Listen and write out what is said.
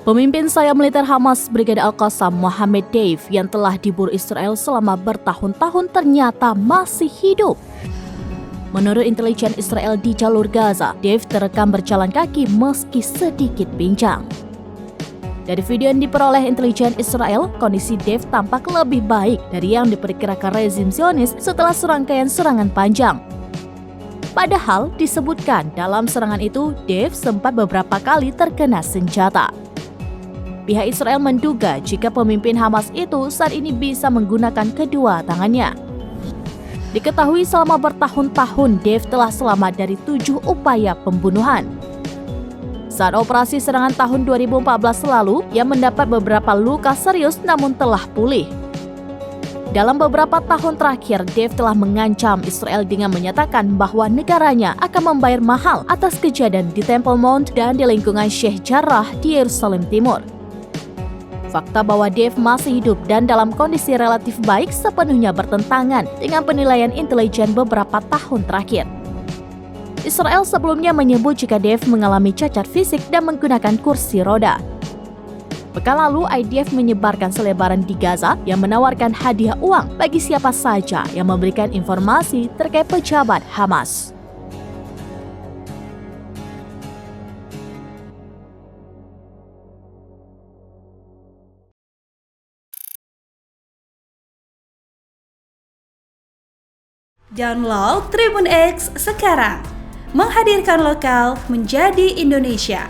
Pemimpin sayap militer Hamas Brigade Al-Qassam Mohammed Deif yang telah diburu Israel selama bertahun-tahun ternyata masih hidup. Menurut intelijen Israel di jalur Gaza, Deif terekam berjalan kaki meski sedikit pincang. Dari video yang diperoleh intelijen Israel, kondisi Deif tampak lebih baik dari yang diperkirakan rezim Zionis setelah serangkaian serangan panjang. Padahal disebutkan dalam serangan itu, Deif sempat beberapa kali terkena senjata. Pihak Israel menduga jika pemimpin Hamas itu saat ini bisa menggunakan kedua tangannya. Diketahui selama bertahun-tahun Deif telah selamat dari 7 upaya pembunuhan. Saat operasi serangan tahun 2014 lalu, ia mendapat beberapa luka serius namun telah pulih. Dalam beberapa tahun terakhir, Deif telah mengancam Israel dengan menyatakan bahwa negaranya akan membayar mahal atas kejadian di Temple Mount dan di lingkungan Sheikh Jarrah di Yerusalem Timur. Fakta bahwa Deif masih hidup dan dalam kondisi relatif baik sepenuhnya bertentangan dengan penilaian intelijen beberapa tahun terakhir. Israel sebelumnya menyebut jika Deif mengalami cacat fisik dan menggunakan kursi roda. Pekan lalu, IDF menyebarkan selebaran di Gaza yang menawarkan hadiah uang bagi siapa saja yang memberikan informasi terkait pejabat Hamas. Download Tribun X sekarang, menghadirkan lokal menjadi Indonesia.